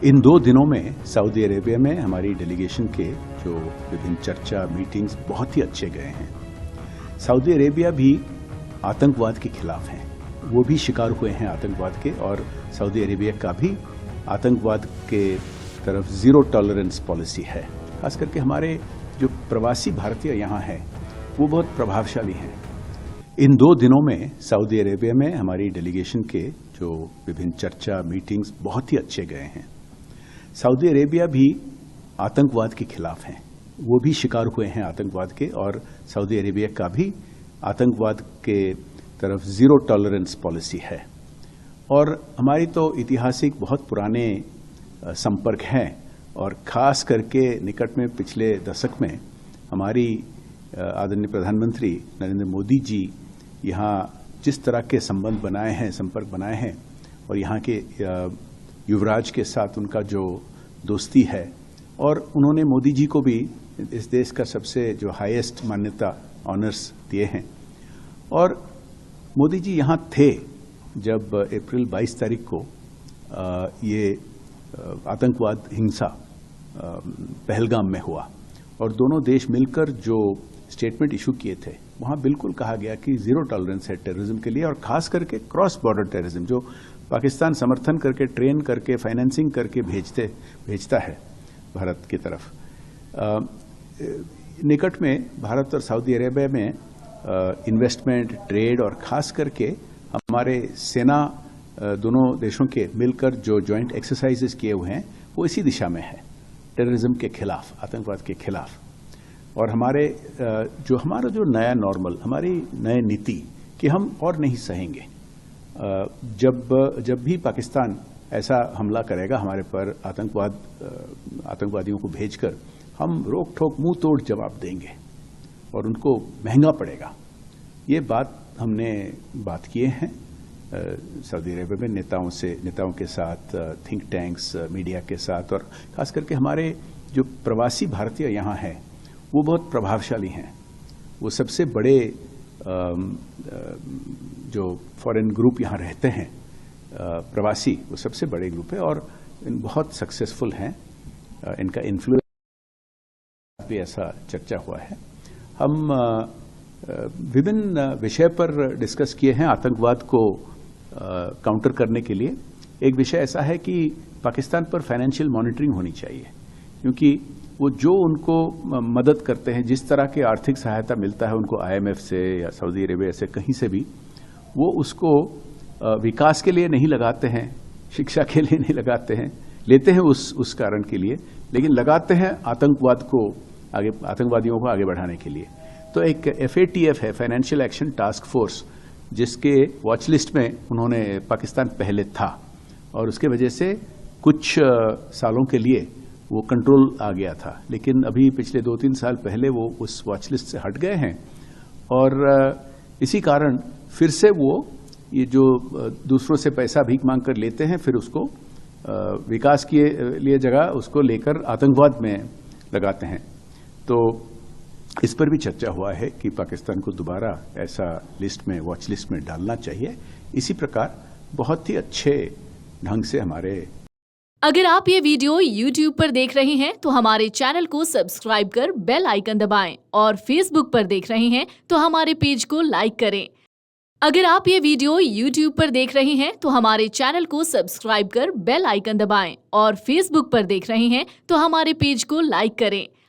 इन 2 दिनों में Saudi Arabia में हमारी डेलीगेशन के जो विभिन्न चर्चा मीटिंग्स बहुत ही अच्छे गए हैं। सऊदी अरेबिया भी आतंकवाद के खिलाफ है, वो भी शिकार हुए हैं आतंकवाद के, और सऊदी अरेबिया का भी आतंकवाद के तरफ ज़ीरो टॉलरेंस पॉलिसी है। खास करके हमारे जो प्रवासी भारतीय यहाँ हैं वो बहुत प्रभावशाली हैं। इन 2 दिनों में सऊदी अरेबिया में हमारी डेलीगेशन के जो विभिन्न चर्चा मीटिंग्स बहुत ही अच्छे गए हैं। सऊदी अरेबिया भी आतंकवाद के खिलाफ है, वो भी शिकार हुए हैं आतंकवाद के, और सऊदी अरेबिया का भी आतंकवाद के तरफ ज़ीरो टॉलरेंस पॉलिसी है। और हमारी तो ऐतिहासिक बहुत पुराने संपर्क हैं, और ख़ास करके निकट में पिछले दशक में हमारी आदरणीय प्रधानमंत्री नरेंद्र मोदी जी यहाँ जिस तरह के संबंध बनाए हैं, संपर्क बनाए हैं, और यहाँ के युवराज के साथ उनका जो दोस्ती है, और उन्होंने मोदी जी को भी इस देश का सबसे जो हाईएस्ट मान्यता ऑनर्स दिए हैं। और मोदी जी यहाँ थे जब अप्रैल 22 तारीख को ये आतंकवाद हिंसा पहलगाम में हुआ, और दोनों देश मिलकर जो स्टेटमेंट इशू किए थे वहाँ बिल्कुल कहा गया कि ज़ीरो टॉलरेंस है टेररिज्म के लिए, और ख़ास करके क्रॉस बॉर्डर टेररिज्म जो पाकिस्तान समर्थन करके, ट्रेन करके, फाइनेंसिंग करके भेजता है भारत की तरफ। निकट में भारत और सऊदी अरेबिया में इन्वेस्टमेंट, ट्रेड, और ख़ास करके हमारे सेना दोनों देशों के मिलकर जो जॉइंट एक्सरसाइजेस किए हुए हैं वो इसी दिशा में है, टेररिज्म के खिलाफ, आतंकवाद के खिलाफ। और हमारा जो नया नॉर्मल, हमारी नई नीति कि हम और नहीं सहेंगे। जब भी पाकिस्तान ऐसा हमला करेगा हमारे पर, आतंकवादियों को भेजकर, हम रोक ठोक मुंह तोड़ जवाब देंगे और उनको महंगा पड़ेगा। ये बात हमने किए हैं सऊदी अरेबिया में नेताओं के साथ, थिंक टैंक्स, मीडिया के साथ, और खास करके हमारे जो प्रवासी भारतीय यहाँ हैं वो बहुत प्रभावशाली हैं। वो सबसे बड़े जो फॉरेन ग्रुप यहाँ रहते हैं, प्रवासी, वो सबसे बड़े ग्रुप है, और बहुत सक्सेसफुल हैं। इनका इन्फ्लुएंस भी ऐसा चर्चा हुआ है। हम विभिन्न विषय पर डिस्कस किए हैं आतंकवाद को काउंटर करने के लिए। एक विषय ऐसा है कि पाकिस्तान पर फाइनेंशियल मॉनिटरिंग होनी चाहिए, क्योंकि वो जो उनको मदद करते हैं, जिस तरह की आर्थिक सहायता मिलता है उनको IMF से या सऊदी अरेबिया से, कहीं से भी, वो उसको विकास के लिए नहीं लगाते हैं, शिक्षा के लिए नहीं लगाते हैं, लेते हैं उस कारण के लिए, लेकिन लगाते हैं आतंकवादियों को आगे बढ़ाने के लिए। तो एक FATF है, फाइनेंशियल एक्शन टास्क फोर्स, जिसके वॉच लिस्ट में उन्होंने पाकिस्तान पहले था, और उसके वजह से कुछ सालों के लिए वो कंट्रोल आ गया था। लेकिन अभी पिछले 2-3 साल पहले वो उस वॉच लिस्ट से हट गए हैं, और इसी कारण फिर से वो ये जो दूसरों से पैसा भीख मांग कर लेते हैं, फिर उसको विकास के लिए जगह उसको लेकर आतंकवाद में लगाते हैं। तो इस पर भी चर्चा हुआ है कि पाकिस्तान को दोबारा ऐसा वॉच लिस्ट में डालना चाहिए। इसी प्रकार बहुत ही अच्छे ढंग से हमारे। अगर आप ये वीडियो YouTube पर देख रहे हैं तो हमारे चैनल को सब्सक्राइब कर बेल आइकन दबाएं, और Facebook पर देख रहे हैं तो हमारे पेज को लाइक करें। अगर आप ये वीडियो YouTube पर देख रहे हैं तो हमारे चैनल को सब्सक्राइब कर बेल आइकन दबाएं, और Facebook पर देख रहे हैं तो हमारे पेज को लाइक करें।